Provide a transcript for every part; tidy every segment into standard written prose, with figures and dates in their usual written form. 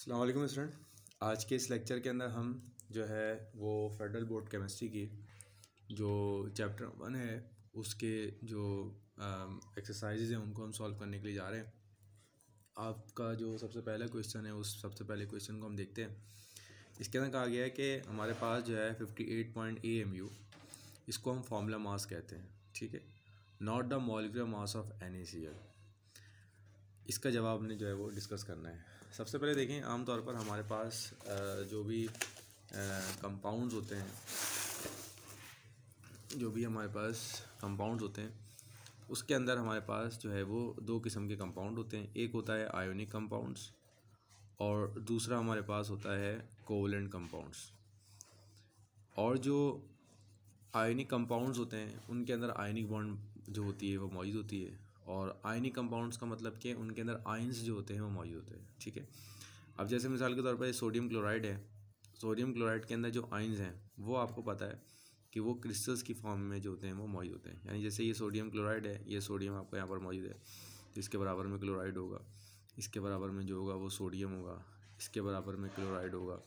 अस्सलाम वालेकुम स्टूडेंट। आज के इस लेक्चर के अंदर हम जो है वो फेडरल बोर्ड केमिस्ट्री की जो चैप्टर 1 है उसके जो एक्सरसाइजेज हैं उनको हम सॉल्व करने के लिए जा रहे हैं। आपका जो सबसे पहला क्वेश्चन है उस सबसे पहले क्वेश्चन को हम देखते हैं। इसके अंदर कहा गया है कि हमारे पास जो है 58 AMU, इसको हम फार्मूला मास कहते हैं, ठीक है, not the molecular mass of NaCl। इसका जवाब हमने जो है वो डिस्कस करना है। सबसे पहले देखें, आमतौर पर हमारे पास जो भी कंपाउंड्स होते हैं, उसके अंदर हमारे पास जो है वो दो किस्म के कंपाउंड होते हैं। एक होता है आयोनिक कंपाउंड्स और दूसरा हमारे पास होता है कोवलेंट कंपाउंड्स। और जो आयोनिक कंपाउंड्स होते हैं उनके अंदर आयनिक बॉन्ड जो होती है वो मौजूद होती है, और आयनिक कंपाउंड्स का मतलब कि उनके अंदर आयंस जो होते हैं वो मौजूद होते हैं, ठीक है। अब जैसे मिसाल के तौर पर सोडियम क्लोराइड है, सोडियम क्लोराइड के अंदर जो आयंस हैं वो आपको पता है कि वो क्रिस्टल्स की फॉर्म में जो होते हैं वो मौजूद होते हैं। यानी जैसे ये सोडियम क्लोराइड है, ये सोडियम आपको यहाँ पर मौजूद है, तो इसके बराबर में क्लोराइड होगा, इसके बराबर में जो होगा वो सोडियम होगा, इसके बराबर में क्लोराइड होगा।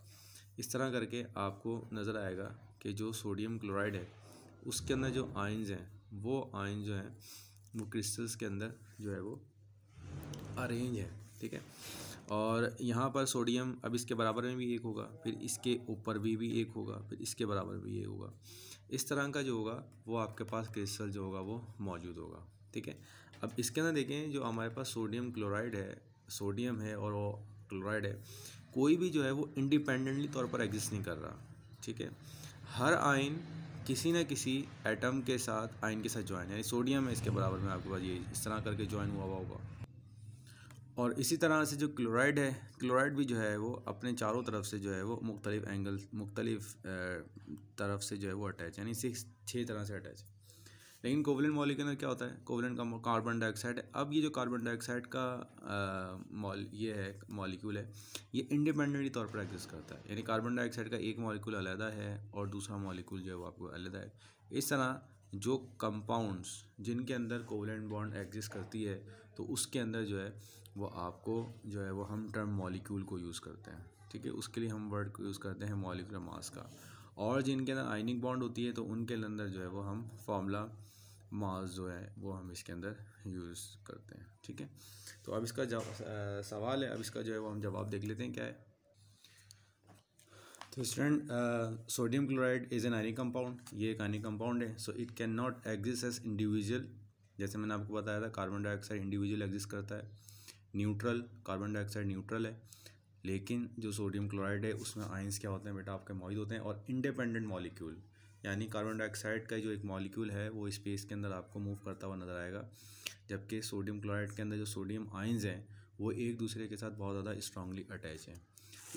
इस तरह करके आपको नज़र आएगा कि जो सोडियम क्लोराइड है उसके अंदर जो आयंस हैं वो आयन जो हैं वो क्रिस्टल्स के अंदर जो है वो अरेंज है, ठीक है। और यहाँ पर सोडियम अब इसके बराबर में भी एक होगा, फिर इसके ऊपर भी एक होगा, फिर इसके बराबर भी एक होगा। इस तरह का जो होगा वो आपके पास क्रिस्टल जो होगा वो मौजूद होगा, ठीक है। अब इसके अंदर देखें, जो हमारे पास सोडियम क्लोराइड है, सोडियम है और वो क्लोराइड है, कोई भी जो है वो इंडिपेंडेंटली तौर पर एग्जिस्ट नहीं कर रहा, ठीक है। हर आयन किसी न किसी एटम के साथ आयन के साथ ज्वाइन, यानी सोडियम है इसके बराबर में आपके पास ये इस तरह करके ज्वाइन हुआ होगा। और इसी तरह से जो क्लोराइड है, क्लोराइड भी जो है वो अपने चारों तरफ से जो है वो मुख्तलिफ तरफ से जो है वो अटैच, यानी 6 तरह से अटैच है। लेकिन कोवलेंट मॉलिक्यूल क्या होता है? कोवलेंट का कार्बन डाइऑक्साइड है। अब ये जो कार्बन डाइऑक्साइड का ये है मॉलिक्यूल है, ये इंडिपेंडेंटली तौर पर एग्जिस्ट करता है, यानी कार्बन डाइऑक्साइड का एक मॉलिक्यूल अलग है और दूसरा मॉलिक्यूल जो है वो आपको अलग है। इस तरह जो कंपाउंड्स जिनके अंदर कोवलेंट बॉन्ड एग्जिस्ट करती है तो उसके अंदर जो है वो आपको जो है वो हम टर्म मॉलिक्यूल को यूज़ करते हैं, ठीक है। उसके लिए हम वर्ड को यूज़ करते हैं मॉलिक्यूलर मास का। और जिनके अंदर आयनिक बॉन्ड होती है तो उनके अंदर जो है वो हम फार्मूला मास जो है वो हम इसके अंदर यूज़ करते हैं, ठीक है। तो अब इसका सवाल है, अब इसका जो है वो हम जवाब देख लेते हैं क्या है। तो student, sodium chloride is an ionic compound, ये एक आयनिक कंपाउंड है। So it can not exist as individual, जैसे मैंने आपको बताया था कार्बन डाइऑक्साइड इंडिविजुअल एग्जिस्ट करता है। न्यूट्रल, कार्बन डाइऑक्साइड न्यूट्रल है, लेकिन जो सोडियम क्लोराइड है उसमें आयंस क्या होते हैं बेटा आपके मौजूद होते हैं। और इंडिपेंडेंट मॉलिक्यूल, यानी कार्बन डाइऑक्साइड का जो एक मॉलिक्यूल है वो स्पेस के अंदर आपको मूव करता हुआ नज़र आएगा, जबकि सोडियम क्लोराइड के अंदर जो सोडियम आयंस हैं वो एक दूसरे के साथ बहुत ज़्यादा स्ट्रांगली अटैच हैं।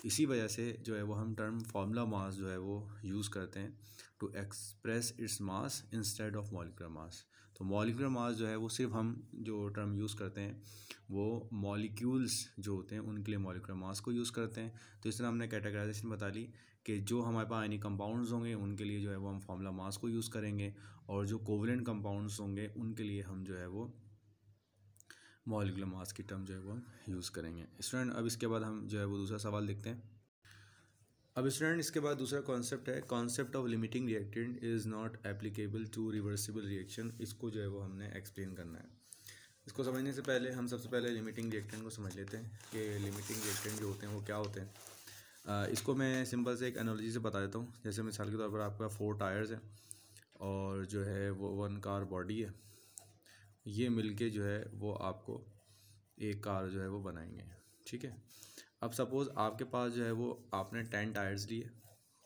इसी वजह से जो है वो हम टर्म फार्मूला मास जो है वो यूज़ करते हैं to express its mass instead of molecular mass. तो मॉलिक्यूलर मास जो है वो सिर्फ हम जो टर्म यूज़ करते हैं वो मॉलिक्यूल्स जो होते हैं उनके लिए मॉलिक्यूलर मास को यूज़ करते हैं। तो इस तरह हमने कैटेगराइजेशन बता ली कि जो हमारे पास आयनिक कंपाउंड्स होंगे उनके लिए जो है वो हम फार्मूला मास को यूज़ करेंगे, और जो कोवलेंट कंपाउंड्स होंगे उनके लिए हम जो है वो मॉलिक्यूलर मास की टर्म जो है वो हम यूज़ करेंगे। स्टूडेंट, अब इसके बाद हम जो है वो दूसरा सवाल देखते हैं। अब स्टूडेंट, इसके बाद दूसरा कॉन्सेप्ट है, concept of limiting reactant is not applicable to reversible reaction. इसको जो है वो हमने एक्सप्लेन करना है। इसको समझने से पहले हम सबसे पहले लिमिटिंग रिएक्टेंट को समझ लेते हैं कि लिमिटिंग रिएक्टेंट जो होते हैं वो क्या होते हैं। इसको मैं सिंपल से एक एनालॉजी से बता देता हूँ। जैसे मिसाल के तौर पर आपका 4 टायर्स है और जो है वो 1 कार बॉडी है, ये मिलके जो है वो आपको एक कार जो है वो बनाएंगे, ठीक है। अब सपोज़ आपके पास जो है वो आपने 10 टायर्स लिए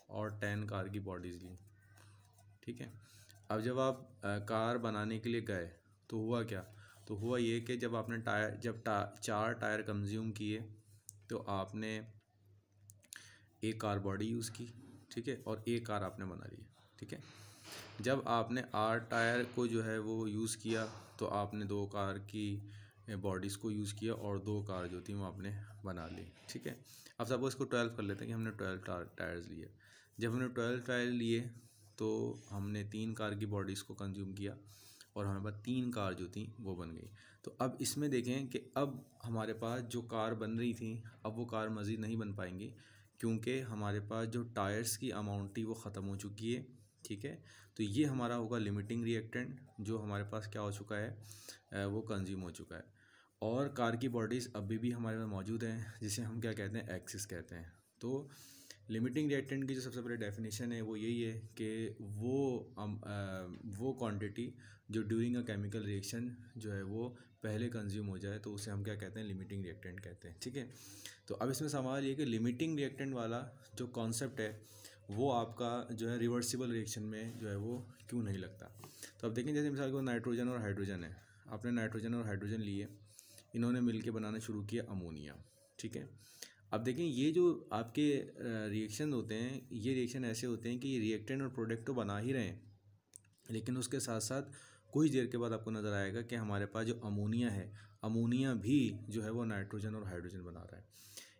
और 10 कार की बॉडीज़ ली, ठीक है। अब जब आप कार बनाने के लिए गए तो हुआ क्या? तो हुआ ये कि जब आपने जब 4 टायर कंज्यूम किए तो आपने एक कार बॉडी यूज़ की, ठीक है, और एक कार आपने बना ली, ठीक है। जब आपने 8 टायर को जो है वो यूज़ किया तो आपने 2 कार की बॉडीज़ को यूज़ किया और 2 कार जो थी वो आपने बना ली, ठीक है। अब सपोज़ इसको 12 कर लेते हैं कि हमने 12 टायर्स लिए। जब हमने 12 टायर लिए तो हमने 3 कार की बॉडीज़ को कंज्यूम किया और हमारे पास 3 कार जो थी वो बन गई। तो अब इसमें देखें कि अब हमारे पास जो कार बन रही थी अब वो कार मज़ीद नहीं बन पाएंगी, क्योंकि हमारे पास जो टायर्स की अमाउंट थी वो ख़त्म हो चुकी है। ठीक है, तो ये हमारा होगा लिमिटिंग रिएक्टेंट, जो हमारे पास क्या हो चुका है, वो कंज्यूम हो चुका है। और कार की बॉडीज़ अभी भी हमारे पास मौजूद हैं, जिसे हम क्या कहते हैं, एक्सिस कहते हैं। तो लिमिटिंग रिएक्टेंट की जो सबसे पहले डेफिनेशन है वो यही है कि वो क्वांटिटी जो ड्यूरिंग अ केमिकल रिएक्शन जो है वो पहले कंज्यूम हो जाए, तो उसे हम क्या कहते हैं, लिमिटिंग रिएक्टेंट कहते हैं। ठीक है, तो अब इसमें सवाल ये कि लिमिटिंग रिएक्टेंट वाला जो कॉन्सेप्ट है वो आपका जो है रिवर्सिबल रिएक्शन में जो है वो क्यों नहीं लगता। तो अब देखें, जैसे मिसाल को नाइट्रोजन और हाइड्रोजन है, आपने नाइट्रोजन और हाइड्रोजन लिए, इन्होंने मिलकर बनाना शुरू किया अमोनिया। ठीक है, अब देखें ये जो आपके रिएक्शन होते हैं, ये रिएक्शन ऐसे होते हैं कि ये रिएक्टेंट और प्रोडक्ट तो बना ही रहे हैं, लेकिन उसके साथ साथ कुछ देर के बाद आपको नज़र आएगा कि हमारे पास जो अमोनिया है, अमोनिया भी जो है वो नाइट्रोजन और हाइड्रोजन बना रहा है।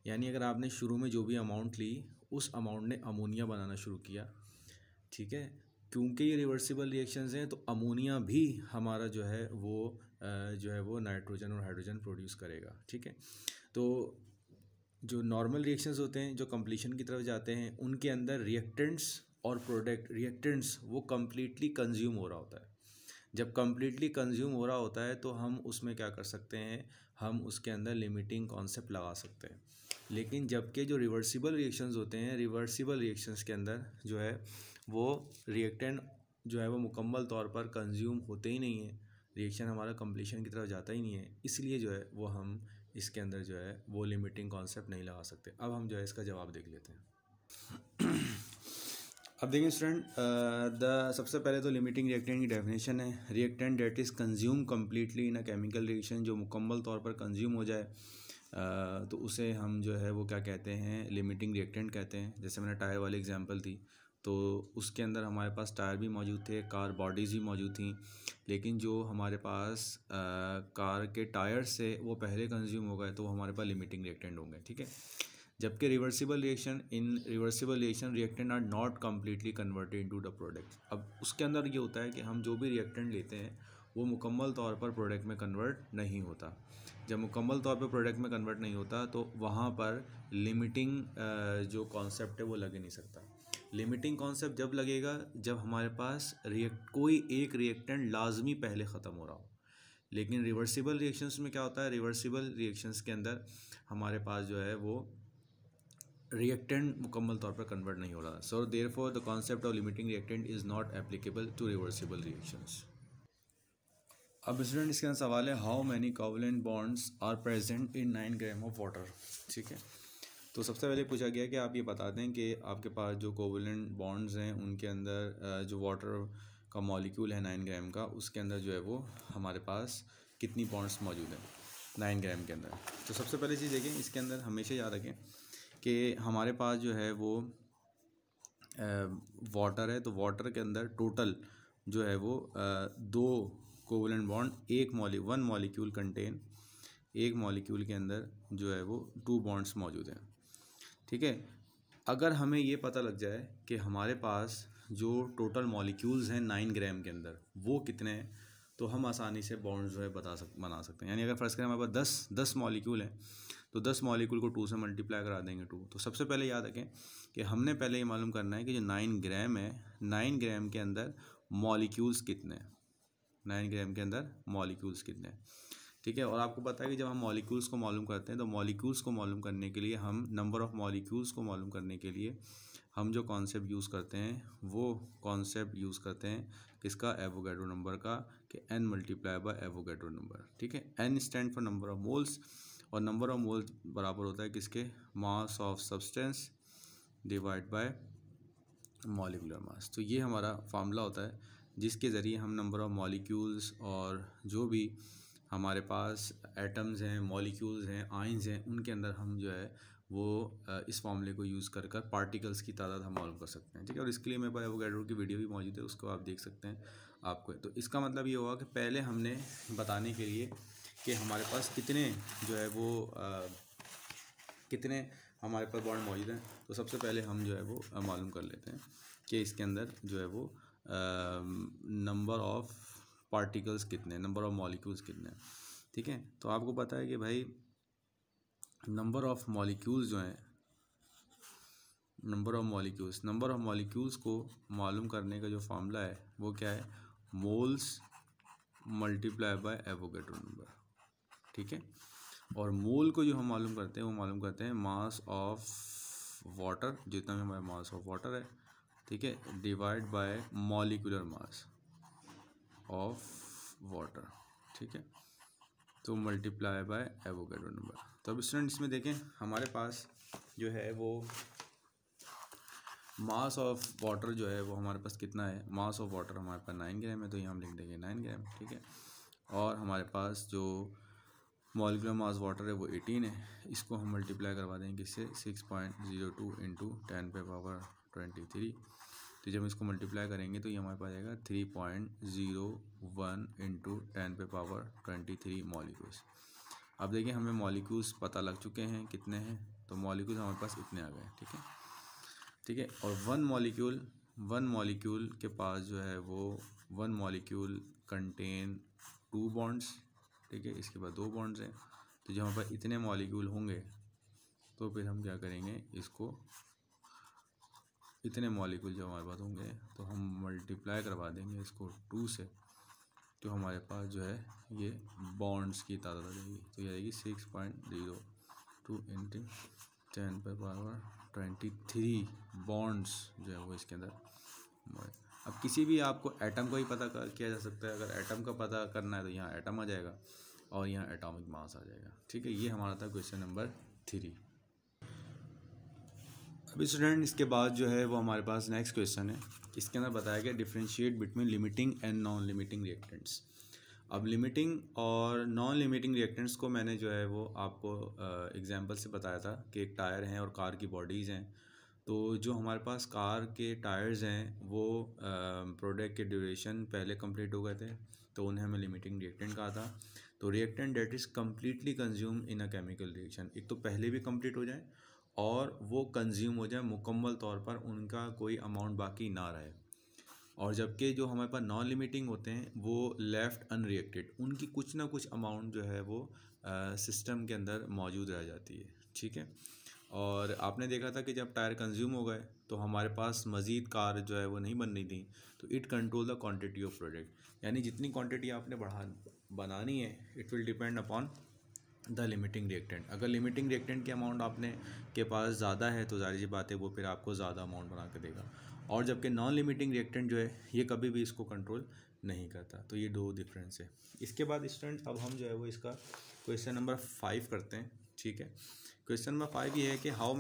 यानी अगर आपने शुरू में जो भी अमाउंट ली, उस अमाउंट ने अमोनिया बनाना शुरू किया। ठीक है, क्योंकि ये रिवर्सिबल रिएक्शंस हैं, तो अमोनिया भी हमारा जो है वो नाइट्रोजन और हाइड्रोजन प्रोड्यूस करेगा। ठीक है, तो जो नॉर्मल रिएक्शंस होते हैं जो कंप्लीशन की तरफ जाते हैं, उनके अंदर रिएक्टेंट्स और प्रोडक्ट, रिएक्टेंट्स वो कम्प्लीटली कंज्यूम हो रहा होता है। जब कम्प्लीटली कंज्यूम हो रहा होता है तो हम उसमें क्या कर सकते हैं, हम उसके अंदर लिमिटिंग कॉन्सेप्ट लगा सकते हैं। लेकिन जबकि जो रिवर्सिबल रिएक्शंस होते हैं, रिवर्सिबल रिएक्शंस के अंदर जो है वो रिएक्टेंट जो है वो मुकम्मल तौर पर कंज्यूम होते ही नहीं है, रिएक्शन हमारा कंप्लीशन की तरफ जाता ही नहीं है, इसलिए जो है वो हम इसके अंदर जो है वो लिमिटिंग कॉन्सेप्ट नहीं लगा सकते। अब हम जो है इसका जवाब देख लेते हैं। अब देखिए स्टूडेंट, सबसे पहले तो लिमिटिंग रिएक्टेंट की डेफिनेशन है, reactant that is consume completely in a chemical reaction, जो मुकम्मल तौर पर कंज्यूम हो जाए तो उसे हम जो है वो क्या कहते हैं, लिमिटिंग रिएक्टेंट कहते हैं। जैसे मैंने टायर वाली एग्जांपल दी, तो उसके अंदर हमारे पास टायर भी मौजूद थे, कार बॉडीज़ भी मौजूद थी, लेकिन जो हमारे पास कार के टायर से वो पहले कंज्यूम हो गए, तो वो हमारे पास लिमिटिंग रिएक्टेंट होंगे। ठीक है, जबकि reversible reaction reactant are not completely converted into the product. अब उसके अंदर ये होता है कि हम जो भी रिएक्टेंट लेते हैं वो मुकम्मल तौर पर प्रोडक्ट में कन्वर्ट नहीं होता। जब मुकम्मल तौर पर प्रोडक्ट में कन्वर्ट नहीं होता तो वहाँ पर लिमिटिंग जो कॉन्सेप्ट है वो लग ही नहीं सकता। लिमिटिंग कॉन्सेप्ट जब लगेगा जब हमारे पास कोई एक रिएक्टेंट लाजमी पहले ख़त्म हो रहा हो। लेकिन रिवर्सिबल रिएक्शंस में क्या होता है, रिवर्सिबल रिएक्शंस के अंदर हमारे पास जो है वो रिएक्टेंट मुकम्मल तौर पर कन्वर्ट नहीं हो रहा। So therefore the concept of limiting reactant is not applicable to reversible reactions. अब स्टूडेंट इसके अंदर सवाल है, how many covalent bonds are present in 9 gram of water. ठीक है, तो सबसे पहले पूछा गया कि आप ये बता दें कि आपके पास जो कोवलेंट बॉन्ड्स हैं उनके अंदर जो वाटर का मॉलिक्यूल है 9 ग्राम का, उसके अंदर जो है वो हमारे पास कितनी बॉन्ड्स मौजूद हैं 9 ग्राम के अंदर। तो सबसे पहले चीज़ देखें, इसके अंदर हमेशा याद रखें कि हमारे पास जो है वो वाटर है, तो वाटर के अंदर टोटल जो है वो 2 covalent bond, one molecule contain, एक मॉलिक्यूल के अंदर जो है वो 2 बॉन्ड्स मौजूद हैं। ठीक है, अगर हमें ये पता लग जाए कि हमारे पास जो टोटल मॉलिक्यूल्स हैं 9 ग्राम के अंदर वो कितने हैं, तो हम आसानी से बॉन्ड्स जो है बना सकते हैं। यानी अगर फर्स्ट करें हमारे पास 10 मॉलिक्यूल हैं, तो 10 मॉलिक्यूल को 2 से मल्टीप्लाई करा देंगे 2। तो सबसे पहले याद रखें कि हमने पहले ये मालूम करना है कि जो 9 ग्राम है, 9 ग्राम के अंदर मॉलिक्यूल्स कितने हैं, 9 ग्राम के अंदर मॉलिक्यूल्स कितने हैं। ठीक है, और आपको पता है कि जब हम मॉलिक्यूल्स को मालूम करते हैं तो मॉलिक्यूल्स को मालूम करने के लिए हम नंबर ऑफ़ मॉलिक्यूल्स को मालूम करने के लिए हम जो कॉन्सेप्ट यूज़ करते हैं वो कॉन्सेप्ट यूज़ करते हैं किसका, एवोगैड्रो नंबर का, कि n multiply by Avogadro number. ठीक है, n stand for number of moles, और नंबर ऑफ मोल्स बराबर होता है किसके, mass of substance divide by molecular mass. तो ये हमारा फार्मूला होता है जिसके ज़रिए हम नंबर ऑफ़ मॉलिक्यूल्स और जो भी हमारे पास एटम्स हैं, मॉलिक्यूल्स हैं, आयंस हैं, उनके अंदर हम जो है वो इस फॉर्मूले को यूज़ कर पार्टिकल्स की तादाद हम मालूम कर सकते हैं। ठीक है, और इसके लिए मेरे पास एवोगैड्रो की वीडियो भी मौजूद है, उसको आप देख सकते हैं आपको। तो इसका मतलब ये होगा कि पहले हमने बताने के लिए कि हमारे पास कितने जो है वो कितने हमारे पास बॉन्ड मौजूद हैं, तो सबसे पहले हम जो है वो मालूम कर लेते हैं कि इसके अंदर जो है वो नंबर ऑफ़ पार्टिकल्स कितने, नंबर ऑफ मॉलिक्यूल्स कितने, ठीक है। तो आपको पता है कि भाई नंबर ऑफ मॉलिक्यूल्स जो हैं, नंबर ऑफ मॉलिक्यूल्स को मालूम करने का जो फार्मूला है वो क्या है, moles multiply by Avogadro number, ठीक है। और मोल को जो हम मालूम करते हैं वो मालूम करते हैं मास ऑफ वाटर, जितना भी हमारा मास ऑफ वाटर है, ठीक है, divide by molecular mass of water, ठीक है, तो मल्टीप्लाई बाय एवोगैड्रो नंबर। तो अब स्टूडेंट इसमें देखें हमारे पास जो है वो मास ऑफ वाटर जो है वो हमारे पास कितना है, मास ऑफ वाटर हमारे पास 9 ग्राम है, तो यहाँ हम लिख देंगे 9 ग्राम, ठीक है। और हमारे पास जो मॉलिक्यूलर मास वाटर है वो 18 है, इसको हम मल्टीप्लाई करवा देंगे किससे, 6.02 इंटू 10⁻23। तो जब इसको मल्टीप्लाई करेंगे तो ये हमारे पास आएगा 3.01 इंटू 10⁻23 मॉलिक्यूल्स। अब देखिए हमें मॉलिक्यूल्स पता लग चुके हैं कितने हैं, तो मॉलिक्यूल्स हमारे पास इतने आ गए, ठीक है, ठीक है। और वन मॉलिक्यूल के पास जो है वो वन मॉलिक्यूल कंटेन 2 बॉन्ड्स, ठीक है, इसके बाद 2 बॉन्ड्स हैं। तो जब हमारे पास इतने मॉलिक्यूल होंगे तो फिर हम क्या करेंगे, इसको इतने मॉलिक्यूल जब हमारे पास होंगे तो हम मल्टीप्लाई करवा देंगे इसको 2 से, तो हमारे पास जो है ये बॉन्ड्स की तादाद आ जाएगी। तो ये आएगी 6.02 इंटू 10⁻23 बॉन्ड्स जो है वो इसके अंदर। अब किसी भी आपको एटम का ही पता किया जा सकता है, अगर एटम का पता करना है तो यहाँ एटम आ जाएगा और यहाँ एटॉमिक मास आ जाएगा, ठीक है। ये हमारा था क्वेश्चन नंबर 3। अभी स्टूडेंट इसके बाद जो है वो हमारे पास नेक्स्ट क्वेश्चन है, इसके अंदर बताया गया differentiate between limiting and non limiting reactants. अब लिमिटिंग और नॉन लिमिटिंग रिएक्टेंट्स को मैंने जो है वो आपको एग्जांपल से बताया था कि एक टायर हैं और कार की बॉडीज़ हैं। तो जो हमारे पास कार के टायर्स हैं वो प्रोडक्ट के ड्यूरेशन पहले कंप्लीट हो गए थे, तो उन्हें हमें लिमिटिंग रिएक्टेंट कहा था। तो reactant that is completely consume in a chemical reaction, एक तो पहले भी कंप्लीट हो जाए और वो कंज्यूम हो जाए मुकम्मल तौर पर, उनका कोई अमाउंट बाकी ना रहे। और जबकि जो हमारे पास नॉन लिमिटिंग होते हैं वो लेफ़्ट अनरिएक्टेड, उनकी कुछ ना कुछ अमाउंट जो है वो सिस्टम के अंदर मौजूद रह जाती है, ठीक है। और आपने देखा था कि जब टायर कंज्यूम हो गए तो हमारे पास मज़ीद कार जो है वो नहीं बन रही थी, तो it control the quantity of product, यानी जितनी क्वांटिटी आपने बनानी है it will depend upon the limiting reactant. अगर लिमिटिंग रिएक्टेंट की अमाउंट आपने के पास ज़्यादा है तो जाहिर सी बात है वो फिर आपको ज़्यादा अमाउंट बना के देगा, और जबकि नॉन लिमिटिंग रिएक्टेंट जो है ये कभी भी इसको कंट्रोल नहीं करता। तो ये 2 डिफरेंस है। इसके बाद स्टूडेंट अब हम जो है वो इसका क्वेश्चन नंबर 5 करते हैं, ठीक है। क्वेश्चन नंबर 5 ये है कि how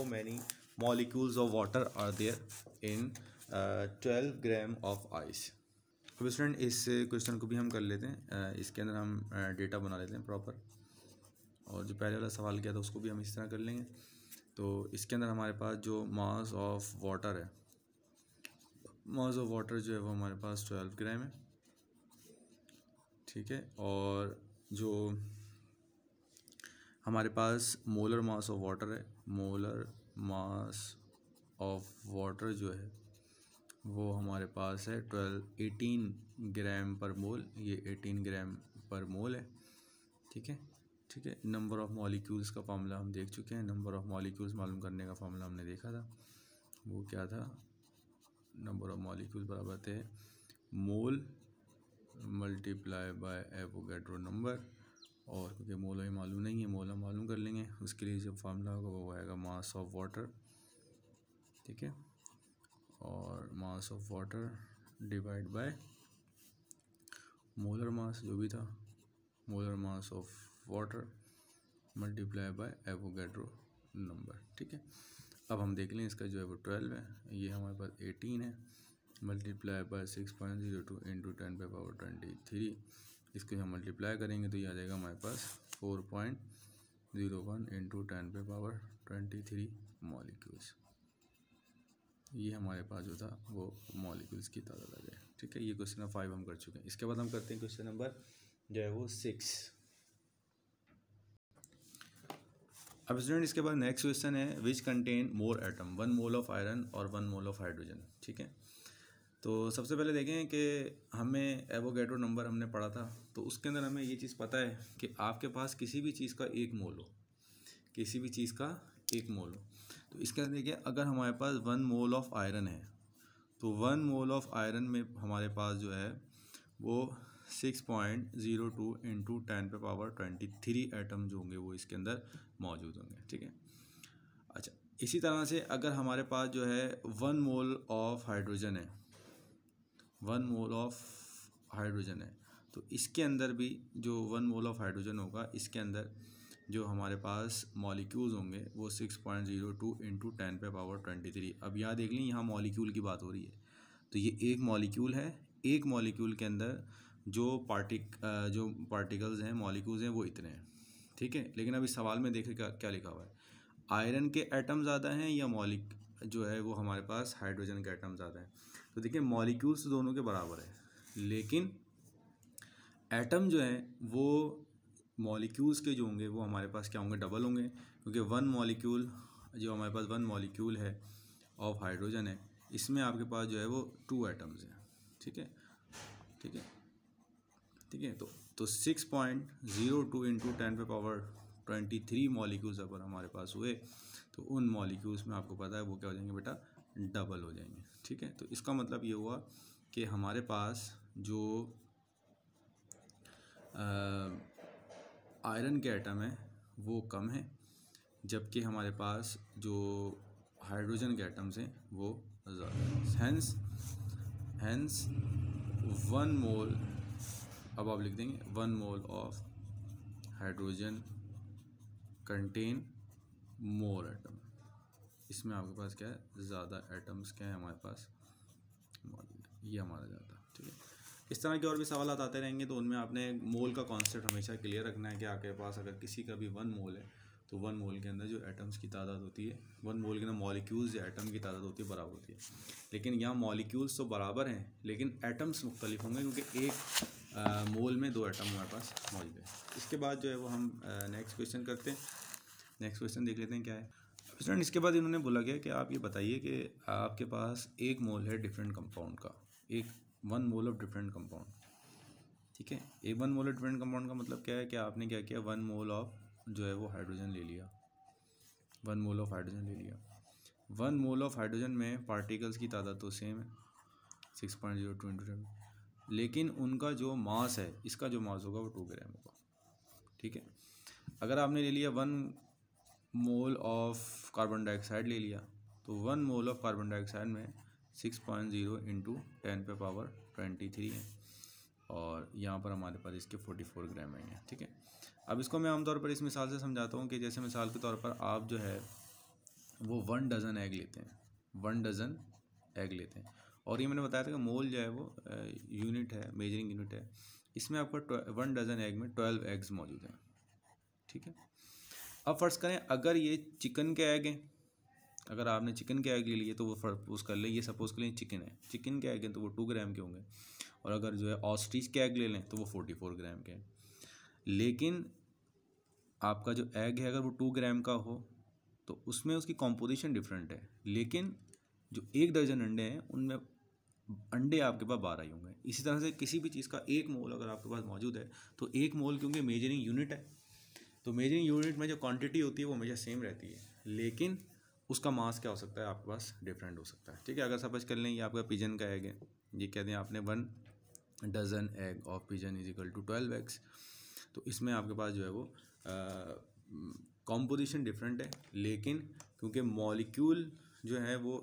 many molecules of water are there in 12 gram of ice. अब स्टूडेंट इस क्वेश्चन को भी हम कर लेते हैं, इसके अंदर हम डेटा बना लेते हैं प्रॉपर, और जो पहले वाला सवाल किया था उसको भी हम इस तरह कर लेंगे। तो इसके अंदर हमारे पास जो मास ऑफ वाटर है, मास ऑफ वाटर जो है वो हमारे पास 12 ग्राम है, ठीक है। और जो हमारे पास मोलर मास ऑफ वाटर है, मोलर मास ऑफ वाटर जो है वो हमारे पास है 18 ग्राम पर मोल, ये 18 ग्राम पर मोल है, ठीक है, ठीक है। नंबर ऑफ़ मॉलिक्यूल्स का फार्मूला हम देख चुके हैं, नंबर ऑफ़ मॉलिक्यूल्स मालूम करने का फार्मूला हमने देखा था, वो क्या था, नंबर ऑफ़ मॉलिक्यूल्स बराबर थे मोल मल्टीप्लाई बाय एवोगैड्रो नंबर, और क्योंकि मोल हमें मालूम नहीं है, मोल हम मालूम कर लेंगे, उसके लिए जो फार्मूला होगा वो आएगा मास ऑफ वाटर, ठीक है, और mass of water divide by molar मास जो भी था, molar mass of water multiply by Avogadro number, ठीक है। अब हम देख लें इसका जो है वो 12 है, ये हमारे पास 18 है, मल्टीप्लाई बाय 6.02 इंटू 10⁻23, इसको हम मल्टीप्लाई करेंगे तो ये आ जाएगा हमारे पास 4.01 इंटू 10⁻23 मॉलिक्यूल्स। ये हमारे पास जो था वो मॉलिक्यूल्स की तादाद आ गई, ठीक है। ये क्वेश्चन नंबर 5 हम कर चुके हैं। इसके बाद हम करते हैं क्वेश्चन नंबर जो है वो 6। अब स्टूडेंट इसके बाद नेक्स्ट क्वेश्चन है which contain more atom, 1 mole of iron और 1 मोल ऑफ हाइड्रोजन, ठीक है। तो सबसे पहले देखें कि हमें एवोगैड्रो नंबर हमने पढ़ा था, तो उसके अंदर हमें ये चीज़ पता है कि आपके पास किसी भी चीज़ का एक मोल हो, किसी भी चीज़ का एक मोल हो। तो इसके अंदर देखिए, अगर हमारे पास 1 मोल ऑफ आयरन है, तो 1 मोल ऑफ आयरन में हमारे पास जो है वो 6.02 इंटू 10⁻23 एटम जो होंगे वो इसके अंदर मौजूद होंगे, ठीक है। अच्छा, इसी तरह से अगर हमारे पास जो है 1 मोल ऑफ हाइड्रोजन है, 1 मोल ऑफ हाइड्रोजन है, तो इसके अंदर भी जो 1 मोल ऑफ हाइड्रोजन होगा, इसके अंदर जो हमारे पास मॉलिक्यूल्स होंगे वो 6.02 इंटू 10⁻23। अब यहाँ देख लें, यहाँ मॉलिक्यूल की बात हो रही है, तो ये एक मॉलिक्यूल है, एक मॉलिक्यूल के अंदर जो पार्टिकल्स हैं, मॉलिक्यूल्स हैं, वो इतने हैं, ठीक है। लेकिन अभी सवाल में देखें क्या लिखा हुआ है, आयरन के एटम ज़्यादा हैं या जो है वो हमारे पास हाइड्रोजन के एटम ज़्यादा हैं। तो देखिए, मॉलिक्यूल्स दोनों के बराबर है, लेकिन एटम जो हैं वो मॉलिक्यूल्स के जो होंगे वो हमारे पास क्या होंगे, डबल होंगे, क्योंकि 1 मॉलिक्यूल जो हमारे पास 1 मॉलिक्यूल है ऑफ हाइड्रोजन है, इसमें आपके पास जो है वो 2 एटम्स हैं, ठीक है, ठीक है, ठीक है। तो 6.02 इंटू 10⁻23 मॉलिक्यूल्स अगर हमारे पास हुए, तो उन मॉलिक्यूल्स में आपको पता है वो क्या हो जाएंगे बेटा, डबल हो जाएंगे, ठीक है। तो इसका मतलब ये हुआ कि हमारे पास जो आयरन के एटम है वो कम है, जबकि हमारे पास जो हाइड्रोजन के एटम्स हैं वो ज़्यादा हैं। हैंस 1 मोल, अब आप लिख देंगे 1 mole of hydrogen contain more atom, इसमें आपके पास क्या है, ज़्यादा एटम्स क्या है हमारे पास मौजूद है, ये हमारा ज़्यादा, ठीक है। इस तरह के और भी सवाल आते रहेंगे, तो उनमें आपने मोल का कॉन्सेप्ट हमेशा क्लियर रखना है कि आपके पास अगर किसी का भी 1 मोल है, तो 1 मोल के अंदर जो एटम्स की तादाद होती है, 1 मोल के अंदर मॉलिक्यूल्स या एटम की तादाद होती है, बराबर होती है। लेकिन यहाँ मॉलिक्यूल्स तो बराबर हैं, लेकिन एटम्स मुख्तलिफ होंगे, क्योंकि एक मोल में 2 एटम हमारे पास मौजूद है। इसके बाद जो है वो हम नेक्स्ट क्वेश्चन करते हैं। नेक्स्ट क्वेश्चन देख लेते हैं क्या है स्टूडेंट। इसके बाद इन्होंने बोला गया कि आप ये बताइए कि आपके पास 1 मोल है डिफरेंट कंपाउंड का, 1 मोल ऑफ डिफरेंट कंपाउंड, ठीक है। 1 मोल ऑफ डिफरेंट कंपाउंड का मतलब क्या है कि आपने क्या किया, 1 मोल ऑफ जो है वो हाइड्रोजन ले लिया, 1 मोल ऑफ हाइड्रोजन ले लिया। 1 मोल ऑफ हाइड्रोजन में पार्टिकल्स की तादाद तो सेम है 6.02 इंटू 10, लेकिन उनका जो मास है, इसका जो मास होगा वो 2 ग्राम होगा, ठीक है। अगर आपने ले लिया 1 मोल ऑफ कार्बन डाइऑक्साइड ले लिया, तो 1 मोल ऑफ कार्बन डाइऑक्साइड में 6.0 इंटू 10⁻23 है, और यहाँ पर हमारे पास इसके 44 ग्राम हैं, ठीक है। अब इसको मैं आमतौर पर इस मिसाल से समझाता हूँ कि जैसे मिसाल के तौर पर आप जो है वो 1 डज़न एग लेते हैं, 1 डज़न एग लेते हैं, और ये मैंने बताया था कि मोल जो है वो यूनिट है, मेजरिंग यूनिट है। इसमें आपका 1 डज़न एग में 12 एग्स मौजूद हैं, ठीक है। अब फ़र्ज़ करें अगर ये चिकन के एग हैं, अगर आपने चिकन के एग ले लिए तो वो सपोज कर लें, ये सपोज कर लें चिकन है, चिकन के एग हैं तो वो 2 ग्राम के होंगे, और अगर जो है ऑस्ट्रिच के एग ले लें तो वो 44 ग्राम के हैं। लेकिन आपका जो एग है अगर वो 2 ग्राम का हो तो उसमें उसकी कॉम्पोजिशन डिफरेंट है, लेकिन जो 1 दर्जन अंडे हैं उनमें अंडे आपके पास 12 ही होंगे। इसी तरह से किसी भी चीज़ का 1 मोल अगर आपके पास मौजूद है, तो 1 मोल क्योंकि मेजरिंग यूनिट है, तो मेजरिंग यूनिट में जो क्वांटिटी होती है वो हमेशा सेम रहती है, लेकिन उसका मास क्या हो सकता है आपके पास डिफरेंट हो सकता है, ठीक है। अगर सपोज कर लें ये आपका पिजन का एग है, ये कहते हैं आपने 1 dozen egg of pigeon is equal to 12 eggs, तो इसमें आपके पास जो है वो कॉम्पोजिशन डिफरेंट है, लेकिन क्योंकि मॉलिक्यूल जो है वो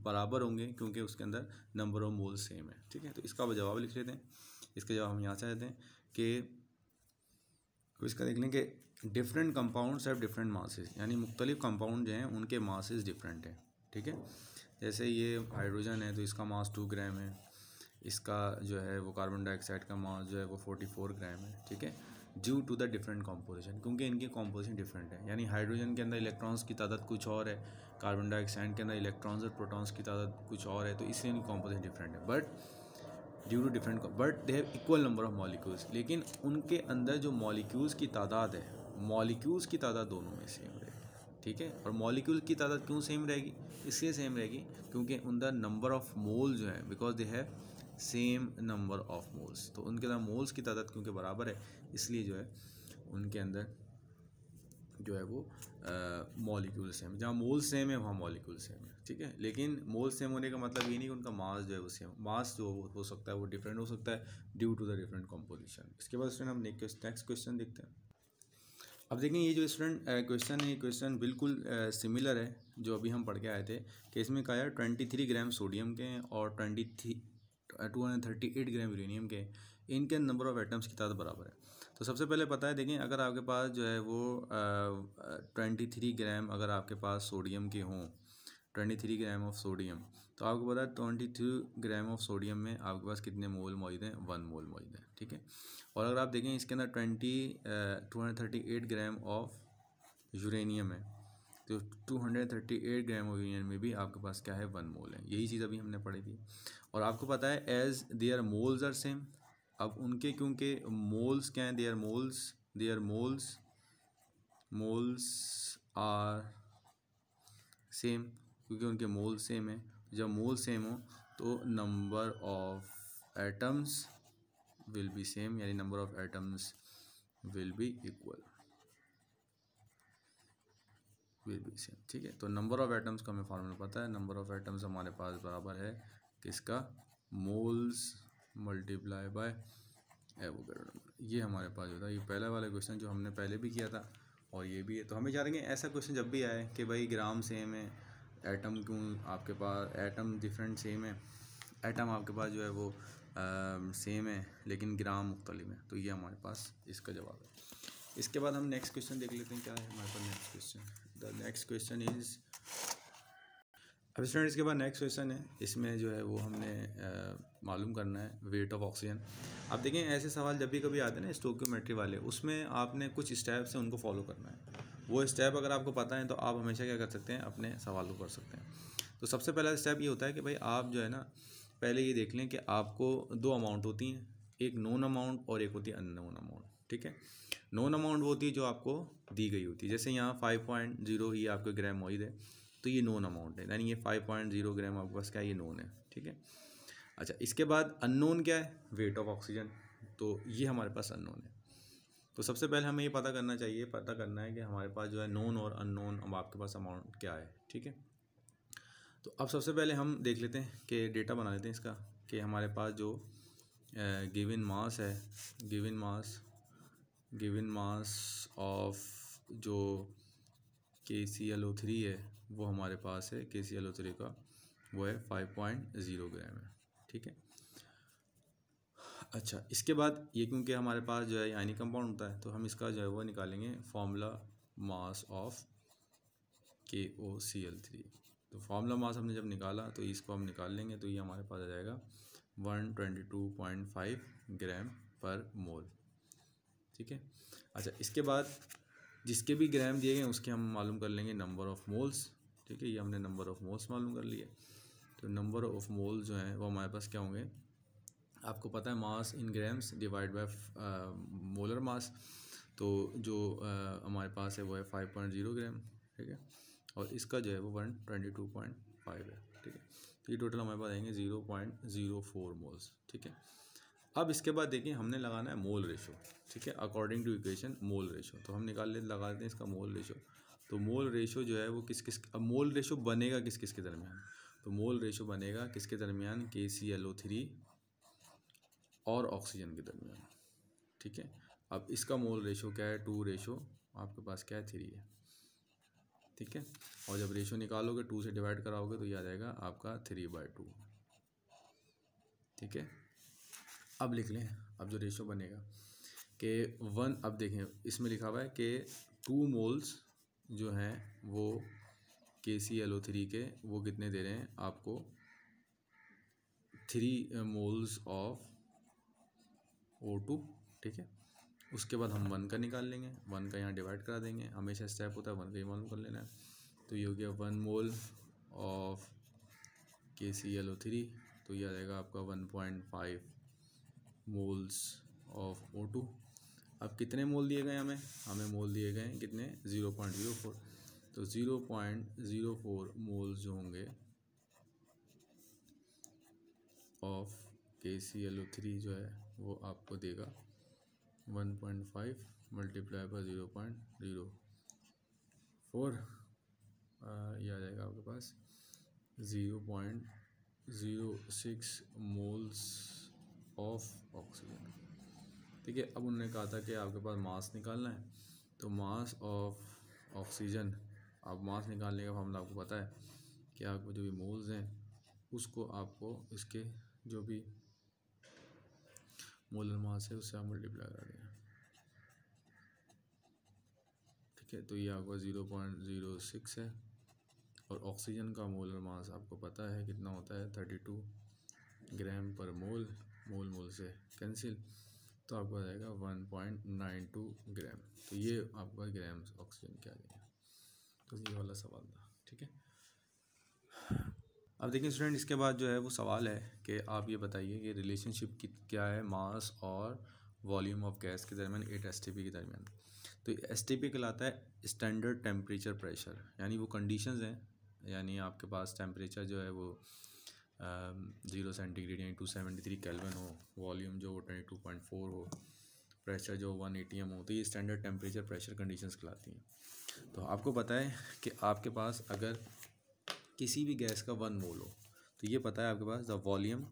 बराबर होंगे, क्योंकि उसके अंदर नंबर ऑफ मोल सेम है, ठीक है। तो इसका जवाब लिख लेते हैं। इसका जवाब हम यहाँ से देते हैं कि इसका देख लें कि different compounds have different masses, यानी मुख्तलिफ कंपाउंड जो हैं उनके मासेस डिफरेंट हैं, ठीक है। जैसे ये हाइड्रोजन है तो इसका मास 2 ग्राम है, इसका जो है वो कार्बन डाइऑक्साइड का मास जो है वो 44 ग्राम है, ठीक है। Due to the different composition, क्योंकि इनकी कॉम्पोजिशन डिफरेंट है, यानी हाइड्रोजन के अंदर इलेक्ट्रॉन्स की तादाद कुछ और है, कार्बन डाइऑक्साइड के अंदर इलेक्ट्रॉन्स और प्रोटॉन्स की तादाद कुछ और है, तो इसलिए इनकी कॉम्पोजिशन डिफरेंट है, but due to different but they have equal number of molecules, लेकिन उनके अंदर जो मॉलिक्यूल्स की तादाद है, मॉलिक्यूल्स की तादाद दोनों में सेम रहेगी, ठीक है। और मॉलिक्यूल की तादाद क्यों सेम रहेगी, इसलिए सेम रहेगी क्योंकि उनका नंबर ऑफ मोल जो है, because they have same number of moles, तो उनके अंदर मोल्स की तादाद क्योंकि बराबर है, इसलिए जो है उनके अंदर जो है वो मॉलिक्यूल सेम, जहाँ मोल सेम है वहाँ मॉलिक्यूल सेम है, ठीक है। लेकिन मोल सेम होने का मतलब ये नहीं कि उनका मास जो है वो सेम, मास जो हो सकता है वो डिफरेंट हो सकता है due to the different composition. इसके बाद स्टूडेंट हम नेक्स्ट क्वेश्चन देखते हैं। अब देखें ये जो स्टूडेंट क्वेश्चन है, ये क्वेश्चन बिल्कुल सिमिलर है जो अभी हम पढ़ के आए थे कि इसमें कहा है 23 ग्राम सोडियम के और 238 ग्राम यूरेनियम के, इनके नंबर ऑफ एटम्स की तादाद बराबर है। तो सबसे पहले पता है, देखें अगर आपके पास जो है वो 23 ग्राम अगर आपके पास सोडियम के हों, 23 ग्राम ऑफ सोडियम, तो आपको पता है 22 ग्राम ऑफ सोडियम में आपके पास कितने मोल मौजूद हैं, 1 मोल मौजूद है, ठीक है। और अगर आप देखें इसके अंदर 238 ग्राम ऑफ यूरेनियम है, तो 238 ग्राम ऑफ यूरेनियम में भी आपके पास क्या है, 1 मोल है। यही चीज़ अभी हमने पढ़ी थी। और आपको पता है as their moles are same, अब उनके क्योंकि मोल्स क्या हैं, देयर मोल्स आर सेम, क्योंकि उनके मोल सेम है। जब मोल सेम हो तो number of atoms will be same, यानी number of atoms will be equal, will be same, ठीक है। तो नंबर ऑफ एटम्स का हमें फार्मूला पता है, नंबर ऑफ एटम्स हमारे पास बराबर है किसका, moles multiply by Avogadro number. ये हमारे पास होता है, ये पहला वाला क्वेश्चन जो हमने पहले भी किया था और ये भी है। तो हमें चाहेंगे ऐसा क्वेश्चन जब भी आए कि भाई ग्राम सेम है, एटम क्यों आपके पास एटम डिफरेंट सेम है, एटम आपके पास जो है वो सेम है लेकिन ग्राम मुख्तलिफ है, तो ये हमारे पास इसका जवाब है। इसके बाद हम नेक्स्ट क्वेश्चन देख लेते हैं क्या है हमारे पास next question. The next question is, अब स्टूडेंट इसके बाद नेक्स्ट क्वेश्चन है, इसमें जो है वो हमने मालूम करना है वेट ऑफ ऑक्सीजन। आप देखें ऐसे सवाल जब भी कभी आते हैं ना स्टोइकियोमेट्री वाले, उसमें आपने कुछ स्टेप्स हैं उनको फॉलो करना है। वो स्टेप अगर आपको पता है तो आप हमेशा क्या कर सकते हैं, अपने सवाल को कर सकते हैं। तो सबसे पहला स्टेप ये होता है कि भाई आप जो है ना पहले ये देख लें कि आपको 2 अमाउंट होती हैं, एक नोन अमाउंट और एक होती है अननोन अमाउंट, ठीक है। नोन अमाउंट वो होती है जो आपको दी गई होती है, जैसे यहाँ 5.0 ही आपके ग्राम मौजूद है, तो ये नोन अमाउंट है, यानी ये 5.0 ग्राम आपके पास क्या है, ये नोन है, ठीक है। अच्छा, इसके बाद अननोन क्या है, वेट ऑफ ऑक्सीजन, तो ये हमारे पास अननोन है। तो सबसे पहले हमें ये पता करना है कि हमारे पास जो है नोन और अननोन अब आपके पास अमाउंट क्या है, ठीक है। तो अब सबसे पहले हम देख लेते हैं कि डेटा बना लेते हैं इसका, कि हमारे पास जो गिवन मास है, गिवन मास ऑफ जो KClO3 है वो हमारे पास है, KClO3 का वो है 5.0 ग्राम है, ठीक है। अच्छा, इसके बाद ये क्योंकि हमारे पास जो है आयनिक कंपाउंड होता है, तो हम इसका जो है वो निकालेंगे फॉर्मूला मास ऑफ KOCl3। तो फॉर्मूला मास हमने जब निकाला तो इसको हम निकाल लेंगे, तो ये हमारे पास आ जाएगा 122.5 ग्राम पर मोल, ठीक है। अच्छा, इसके बाद जिसके भी ग्राम दिए गए उसके हम मालूम कर लेंगे नंबर ऑफ़ मोल्स, ठीक है। ये हमने नंबर ऑफ़ मोल्स मालूम कर लिए। तो नंबर ऑफ़ मोल्स जो हैं वो हमारे पास क्या होंगे, आपको पता है mass in grams divide by molar mass, तो जो हमारे पास है वो है 5.0 ग्राम, ठीक है। और इसका जो है वो 122.5 है, ठीक है। तो ये टोटल हमारे पास आएंगे 0.04 मोल्स, ठीक है। अब इसके बाद देखिए हमने लगाना है मोल रेशो, ठीक है, according to equation mole ratio. तो हम लगा लेते हैं इसका मोल रेशो। तो मोल रेशो जो है वो अब मोल रेशो बनेगा किस किस के दरमियान, तो मोल रेशो बनेगा किसके दरमियान, KClO3 और ऑक्सीजन के दरमियान, ठीक है। अब इसका मोल रेशो क्या है, 2 रेशो आपके पास क्या है 3 है, ठीक है। और जब रेशो निकालोगे 2 से डिवाइड कराओगे तो ये आ जाएगा आपका 3/2, ठीक है। अब लिख लें, अब जो रेशो बनेगा कि 1, अब देखें इसमें लिखा हुआ है कि 2 मोल्स जो हैं वो KClO3 के वो कितने दे रहे हैं आपको, 3 मोल्स ऑफ O2, ठीक है। उसके बाद हम 1 का निकाल लेंगे, 1 का यहाँ डिवाइड करा देंगे, हमेशा स्टेप होता है 1 का ही मालूम कर लेना है। तो ये हो गया 1 मोल ऑफ KClO3, तो ये आ जाएगा आपका 1.5 मोल्स ऑफ O2। अब कितने मोल दिए गए हमें मोल दिए गए हैं कितने, 0.04। तो 0.04 मोल्स जो होंगे ऑफ KClO3 जो है वो आपको देगा 1.5 मल्टीप्लाई बाय 0.04, ये आ जाएगा आपके पास 0.06 मोल्स ऑफ ऑक्सीजन। ठीक है, अब उन्होंने कहा था कि आपके पास मास निकालना है, तो मास ऑफ ऑक्सीजन, अब मास निकालने का फॉर्मूला आपको पता है कि आपको जो भी मोल्स हैं उसको आपको इसके जो भी मोलर मास है उससे आप मल्टीप्लाई कर देंगे। ठीक है, तो ये आपका 0.06 है और ऑक्सीजन का मोलर मास आपको पता है कितना होता है 32 ग्राम पर मोल, मोल मोल से कैंसिल, तो आपको आ जाएगा 1.92 ग्राम। तो ये आपका ग्राम ऑक्सीजन क्या आ जाएगा, तो ये वाला सवाल था। ठीक है, अब देखिए स्टूडेंट, इसके बाद जो है वो सवाल है कि आप ये बताइए कि रिलेशनशिप क्या है मास और वॉल्यूम ऑफ गैस के दरमियान 8 STP के दरमियान। तो STP कहलाता है स्टैंडर्ड टेम्परेचर प्रेशर, यानी वो कंडीशंस हैं, यानी आपके पास टेम्परेचर जो है वो 0 सेंटीग्रेड यानी 273 केल्विन हो, वॉल्यूम जो 22.4 हो, प्रेशर जो 1 ATM हो, तो ये स्टैंडर्ड टेम्परेचर प्रेशर कंडीशंस कहलाती हैं। तो आपको पता है कि आपके पास अगर किसी भी गैस का 1 मोल हो तो ये पता है आपके पास द वॉल्यूम,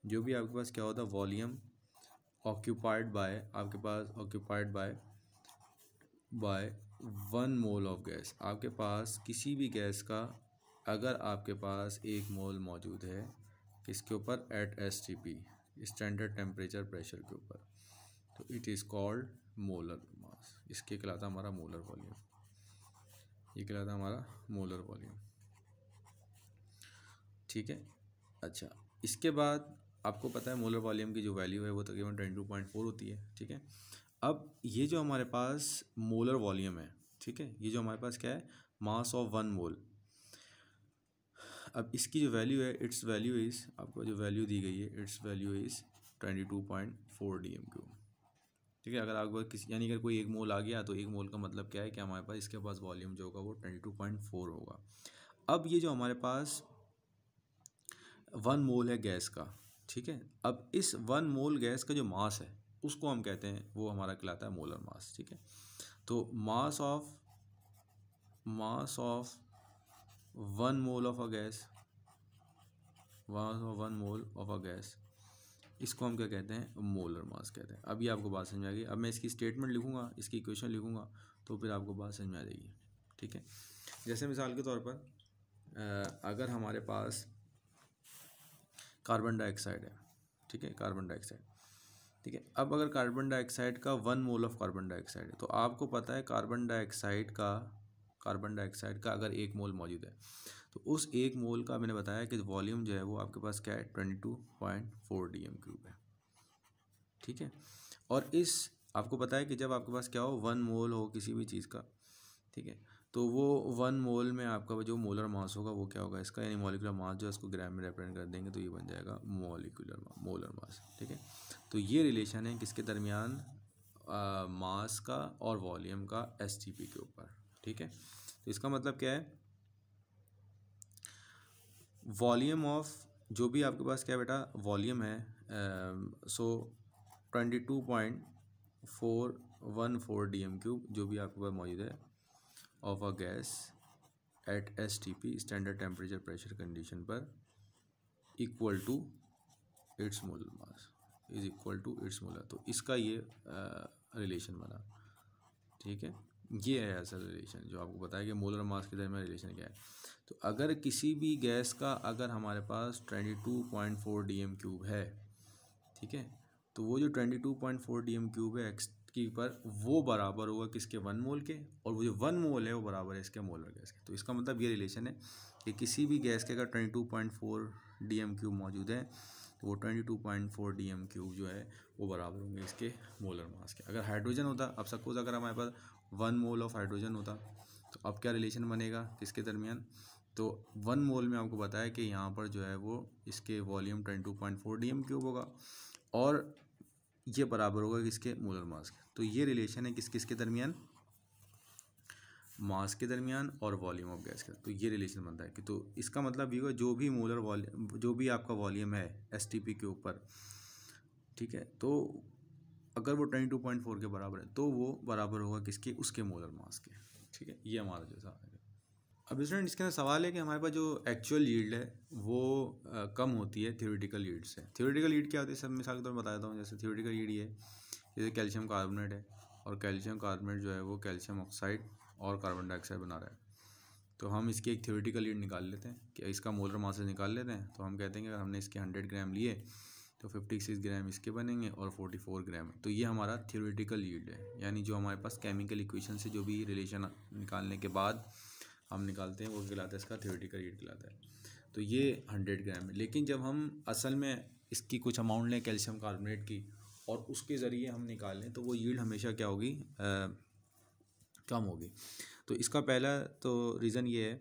जो भी आपके पास क्या होता है वॉल्यूम ऑक्यूपाइड बाय, आपके पास occupied by 1 mole of gas. आपके पास किसी भी गैस का अगर आपके पास 1 मोल मौजूद है किसके ऊपर, at STP standard temperature pressure के ऊपर, तो it is called molar mass. इसके कहलाता हमारा मोलर वॉल्यूम, ये कहलाता हमारा मोलर वॉल्यूम। ठीक है, अच्छा, इसके बाद आपको पता है मोलर वॉल्यूम की जो वैल्यू है वो तकरीबन 22.4 होती है। ठीक है, अब ये जो हमारे पास मोलर वॉल्यूम है, ठीक है, ये जो हमारे पास क्या है मास ऑफ 1 मोल, अब इसकी जो वैल्यू है इट्स वैल्यू इज़, आपको जो वैल्यू दी गई है इट्स वैल्यू इज़ 22.4 dm³। ठीक है, अगर आपको किसी यानी अगर कोई 1 मोल आ गया तो 1 मोल का मतलब क्या है कि हमारे पास इसके पास वॉल्यूम जो होगा वो 22.4 होगा। अब ये जो हमारे पास 1 मोल है गैस का, ठीक है, अब इस 1 मोल गैस का जो मास है उसको हम कहते हैं, वो हमारा कहलाता है मोलर मास। ठीक है, तो mass of 1 mole of a gas, 1 mole of a gas, इसको हम क्या कहते हैं, मोलर मास कहते हैं। अब ये आपको बात समझ आ गई। अब मैं इसकी स्टेटमेंट लिखूंगा, इसकी इक्वेशन लिखूंगा, तो फिर आपको बात समझ में आ जाएगी। ठीक है, जैसे मिसाल के तौर पर अगर हमारे पास कार्बन डाइऑक्साइड है, ठीक है, कार्बन डाइऑक्साइड, ठीक है, अब अगर कार्बन डाइऑक्साइड का 1 मोल ऑफ कार्बन डाइऑक्साइड है, तो आपको पता है कार्बन डाइऑक्साइड का अगर 1 मोल मौजूद है तो उस 1 मोल का मैंने बताया कि वॉल्यूम जो है वो आपके पास क्या है 22.4 dm³ है। ठीक है, और इस आपको पता है कि जब आपके पास क्या हो 1 मोल हो किसी भी चीज़ का, ठीक है, तो वो 1 मोल में आपका जो मोलर मास होगा वो क्या होगा इसका, यानी मॉलिक्यूलर मास जो है उसको ग्राम में रिप्रेजेंट कर देंगे तो ये बन जाएगा मोलर मास। ठीक है, तो ये रिलेशन है किसके दरमियान, मास का और वॉल्यूम का STP के ऊपर। ठीक है, तो इसका मतलब क्या है, वॉल्यूम ऑफ जो भी आपके पास क्या बेटा वॉल्यूम है, सो 22.414 dm³ जो भी आपके पास मौजूद है of a gas at STP standard temperature pressure condition पर equal to its molar mass is equal to its molar, तो इसका ये रिलेशन बना। ठीक है, ये है ऐसा रिलेशन जो आपको बताया कि मोलर मास के दरमियान रिलेशन क्या है। तो अगर किसी भी गैस का अगर हमारे पास 22.4 dm³ है, ठीक है, तो वो जो 22.4 dm³ है एक्स की पर वो बराबर होगा किसके 1 मोल के, और वो जो 1 मोल है वो बराबर है इसके मोलर गैस के। तो इसका मतलब ये रिलेशन है कि किसी भी गैस के अगर 22.4 dm³ मौजूद है तो वो 22.4 dm³ जो है वो बराबर होंगे इसके मोलर मास के। अगर हाइड्रोजन होता, अब सपोज अगर हमारे पास 1 मोल ऑफ हाइड्रोजन होता तो अब क्या रिलेशन बनेगा किसके दरमियान, तो 1 मोल में आपको बताया कि यहाँ पर जो है वो इसके वॉल्यूम 22.4 dm³ होगा और ये बराबर होगा किसके मोलर मास के। तो ये रिलेशन है किस किस के दरमियान, मास के दरमियान और वॉल्यूम ऑफ गैस के, तो ये रिलेशन बनता है कि तो इसका मतलब ये हुआ जो भी मोलर वॉल्यूम, जो भी आपका वॉल्यूम है एसटीपी के ऊपर, ठीक है, तो अगर वो 22.4 के बराबर है तो वो बराबर होगा किसके, उसके मोलर मास के, ठीक है। ये हमारा जैसा है। अब स्टूडेंट इसके अंदर सवाल है कि हमारे पास जो एक्चुअल यील्ड है वो कम होती है थ्योरेटिकल यील्ड से। थ्योरेटिकल यील्ड क्या होती है, सब मिसाल के तौर पर बता देता हूँ। जैसे थ्योरेटिकल यील्ड ये जैसे कैल्शियम कार्बोनेट है, और कैल्शियम कार्बोनेट जो है वो कैल्शियम ऑक्साइड और कार्बन डाइऑक्साइड बना रहा है, तो हम इसकी एक थ्योरेटिकल यील्ड निकाल लेते हैं कि इसका मोलर मास निकाल लेते हैं। तो हम कहते हैं कि अगर हमने इसके 100 ग्राम लिए तो 56 ग्राम इसके बनेंगे और 44 ग्राम है, तो ये हमारा थ्योरेटिकल यील्ड है। यानी जो हमारे पास केमिकल इक्वेशन से जो भी रिलेशन निकालने के बाद हम निकालते हैं वो कहलाता है इसका थ्योरेटिकल यील्ड कहलाता है। तो ये 100 ग्राम है। लेकिन जब हम असल में इसकी कुछ अमाउंट लें कैल्शियम कार्बोनेट की और उसके ज़रिए हम निकालें तो वो यील्ड हमेशा क्या होगी, कम होगी। तो इसका पहला तो रीज़न ये है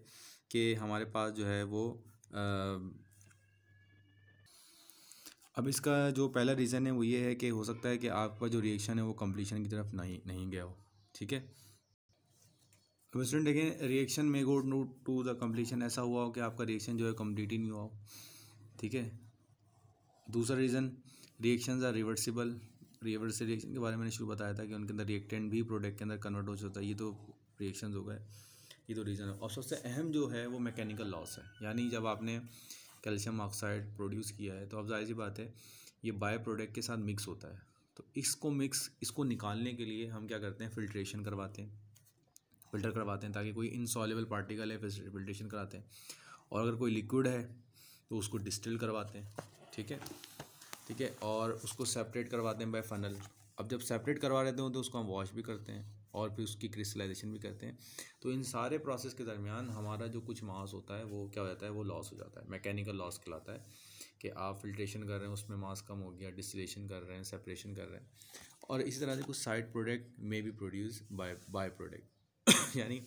कि हमारे पास जो है वो अब इसका जो पहला रीज़न है वो ये है कि हो सकता है कि आपका जो रिएक्शन है वो कंप्लीशन की तरफ नहीं गया हो, ठीक है। अब स्टूडेंट देखें, रिएक्शन में गो टू द कंप्लीशन, ऐसा हुआ हो कि आपका रिएक्शन जो है कंप्लीट ही नहीं हुआ हो, ठीक है। दूसरा reason, reactions are reversible. Reversible reaction के बारे में मैंने शुरू बताया था कि उनके अंदर रिएक्टेंट भी प्रोडक्ट के अंदर कन्वर्ट हो जाता है। ये तो रिएक्शंस हो गए, ये तो रीज़न है। और सबसे अहम जो है वो मैकेनिकल लॉस है। यानी जब आपने कैल्शियम ऑक्साइड प्रोड्यूस किया है तो अब जाहिर सी बात है ये बाय प्रोडक्ट के साथ मिक्स होता है, तो इसको निकालने के लिए हम क्या करते हैं, फिल्ट्रेशन करवाते हैं, फ़िल्टर करवाते हैं ताकि कोई इनसॉल्युबल पार्टिकल है, फिल्ट्रेशन कराते हैं। और अगर कोई लिक्विड है तो उसको डिस्टिल करवाते हैं, ठीक है, ठीक है, और उसको सेपरेट करवाते हैं बाय फनल। अब जब सेपरेट करवा लेते हो तो उसको हम वॉश भी करते हैं और फिर उसकी क्रिस्टलाइजेशन भी करते हैं। तो इन सारे प्रोसेस के दरमियान हमारा जो कुछ मास होता है वो क्या हो जाता है, वो लॉस हो जाता है, मैकेनिकल लॉस कहलाता है कि आप फिल्ट्रेशन कर रहे हैं उसमें मास कम हो गया, डिस्टिलेशन कर रहे हैं, सेपरेशन कर रहे हैं, और इसी तरह से कुछ साइड प्रोडक्ट में भी प्रोड्यूस बाय प्रोडक्ट यानी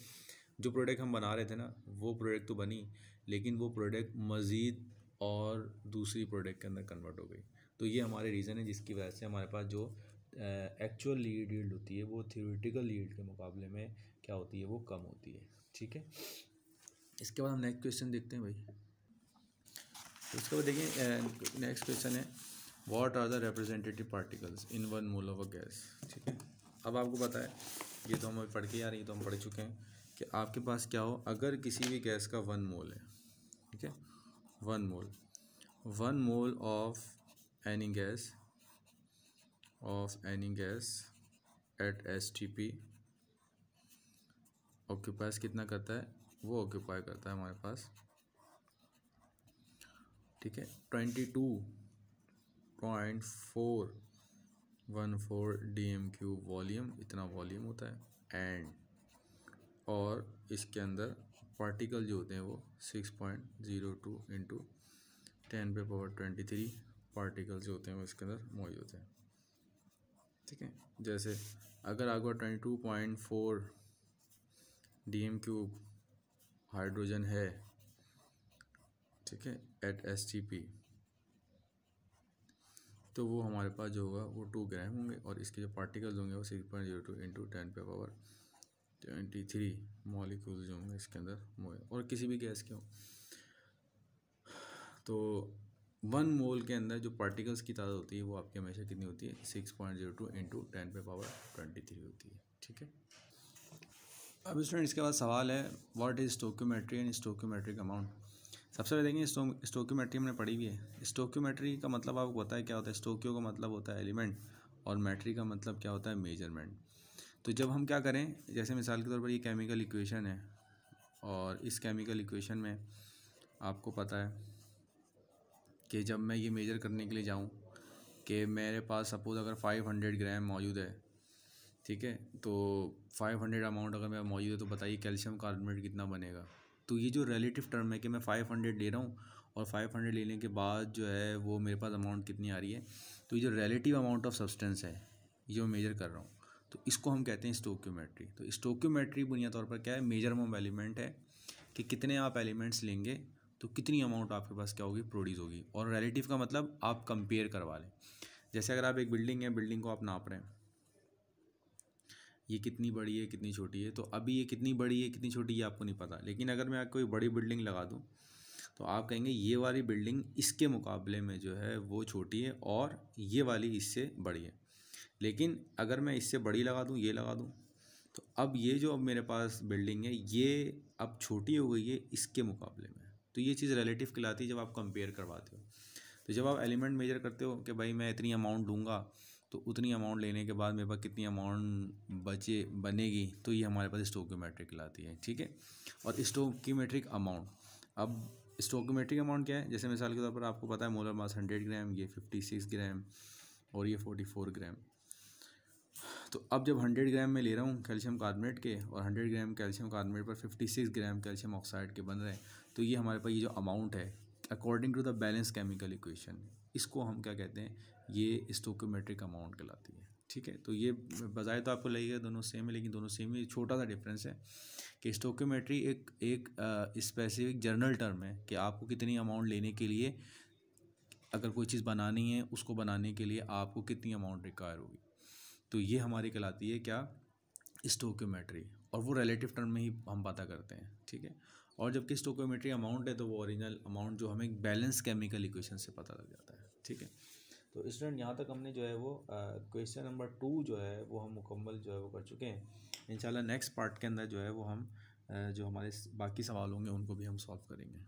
जो प्रोडक्ट हम बना रहे थे ना वो प्रोडक्ट तो बनी, लेकिन वो प्रोडक्ट मज़ीद और दूसरी प्रोडक्ट के अंदर कन्वर्ट हो गई। तो ये हमारे रीज़न है जिसकी वजह से हमारे पास जो एक्चुअल यील्ड होती है वो थ्योरेटिकल यील्ड के मुकाबले में क्या होती है, वो कम होती है, ठीक है। इसके बाद हम नेक्स्ट क्वेश्चन देखते हैं भाई। तो उसके बाद देखिए नेक्स्ट क्वेश्चन है what are the representative particles in 1 mole of a gas, ठीक है। अब आपको पता है, ये तो हम अभी पढ़ के आ रही है, तो हम पढ़ चुके हैं कि आपके पास क्या हो, अगर किसी भी गैस का 1 मोल है, ठीक है, 1 mole of any gas at STP occupies कितना करता है, वो ऑक्यूपाई करता है हमारे पास, ठीक है, 22.414 dm³ वॉल्यूम, इतना वॉल्यूम होता है। एंड और इसके अंदर पार्टिकल जो होते हैं वो 6.02 इंटू 10⁻23 पार्टिकल जो होते हैं वो इसके अंदर मौजूद होते हैं, ठीक है। जैसे अगर आपका 22.4 dm³ हाइड्रोजन है, ठीक है, एट STP, तो वो हमारे पास जो होगा वो 2 ग्राम होंगे, और इसके जो पार्टिकल्स होंगे वो 6.02 इंटू 10⁻23 मॉलिक्यूल्स जो होंगे इसके अंदर मौजूद, और किसी भी गैस के हो। तो 1 मोल के अंदर जो पार्टिकल्स की तादाद होती है वो आपकी हमेशा कितनी होती है, 6.02 इंटू 10⁻23 होती है, ठीक है। अब स्टूडेंट इसके बाद सवाल है what is stoichiometry and stoichiometric amount. सबसे पहले देखेंगे स्टोइकियोमेट्री हमने पढ़ी हुई है। स्टोइकियोमेट्री का मतलब आपको पता है क्या होता है, स्टोकियो का मतलब होता है एलिमेंट और मेट्री का मतलब क्या होता है, मेजरमेंट। तो जब हम क्या करें, जैसे मिसाल के तौर पर ये केमिकल इक्वेशन है, और इस केमिकल इक्वेशन में आपको पता है कि जब मैं ये मेजर करने के लिए जाऊँ कि मेरे पास सपोज़ अगर 500 ग्राम मौजूद है, ठीक है, तो 500 अमाउंट अगर मेरा मौजूद है तो बताइए कैल्शियम कार्बोनेट कितना बनेगा। तो ये जो रिलेटिव टर्म है कि मैं 500 ले रहा हूँ और 500 लेने के बाद जो है वो मेरे पास अमाउंट कितनी आ रही है, तो ये जो रिलेटिव अमाउंट ऑफ सब्सटेंस है ये जो मेजर कर रहा हूँ, तो इसको हम कहते हैं स्टोइकियोमेट्री। तो स्टोइकियोमेट्री बुनियादी तौर पर क्या है, मेजरमेंट ऑफ एलिमेंट है कि कितने आप एलिमेंट्स लेंगे तो कितनी अमाउंट आपके पास क्या होगी, प्रोड्यूस होगी। और रिलेटिव का मतलब आप कंपेयर करवा लें। जैसे अगर आप एक बिल्डिंग है, बिल्डिंग को आप नाप रहे हैं, ये कितनी बड़ी है कितनी छोटी है। तो अभी ये कितनी बड़ी है कितनी छोटी है आपको नहीं पता, लेकिन अगर मैं कोई बड़ी बिल्डिंग लगा दूँ तो आप कहेंगे ये वाली बिल्डिंग इसके मुकाबले में जो है वो छोटी है और ये वाली इससे बड़ी है। लेकिन अगर मैं इससे बड़ी लगा दूँ, ये लगा दूँ, तो अब ये जो अब मेरे पास बिल्डिंग है ये अब छोटी हो गई है इसके मुकाबले में। तो ये चीज़ रिलेटिव कहलाती है जब आप कंपेयर करवाते हो। तो जब आप एलिमेंट मेजर करते हो कि भाई मैं इतनी अमाउंट लूँगा तो उतनी अमाउंट लेने के बाद मेरे पास कितनी अमाउंट बनेगी, तो ये हमारे पास स्टोकियोमेट्रिक कहलाती है। ठीक है। और स्टोकियोमेट्रिक अमाउंट, अब स्टोकियोमेट्रिक अमाउंट क्या है, जैसे मिसाल के तौर पर आपको पता है मोलर मास 100 ग्राम, ये 56 ग्राम और ये 44 ग्राम। तो अब जब 100 ग्राम में ले रहा हूँ कैल्शियम कार्बोनेट के और 100 ग्राम कैल्शियम कार्बोनेट पर 56 ग्राम कैल्शियम ऑक्साइड के बन रहे हैं, तो ये हमारे पास ये जो अमाउंट है according to the balance chemical equation, इसको हम क्या कहते हैं, ये स्टोकियोमेट्रिक अमाउंट कहलाती है। ठीक है। तो ये बजाय तो आपको लगेगा दोनों सेम है, लेकिन दोनों सेम ही, छोटा सा डिफरेंस है कि स्टोकियोमेट्री एक स्पेसिफिक जर्नल टर्म है कि आपको कितनी अमाउंट लेने के लिए, अगर कोई चीज़ बनानी है उसको बनाने के लिए आपको कितनी अमाउंट रिक्वायर होगी, तो ये हमारी कहलाती है क्या, स्टोकियोमेट्री। और वो रिलेटिव टर्म में ही हम पता करते हैं। ठीक है। और जबकि स्टोकियोमेट्री अमाउंट है तो वो ओरिजिनल अमाउंट जो हमें बैलेंस केमिकल इक्वेशन से पता लग जाता है। ठीक है। तो स्टूडेंट यहाँ तक हमने जो है वो क्वेश्चन नंबर 2 जो है वो हम मुकम्मल जो है वो कर चुके हैं। इंशाल्लाह नेक्स्ट पार्ट के अंदर जो है वो हम जो हमारे बाकी सवाल होंगे उनको भी हम सॉल्व करेंगे।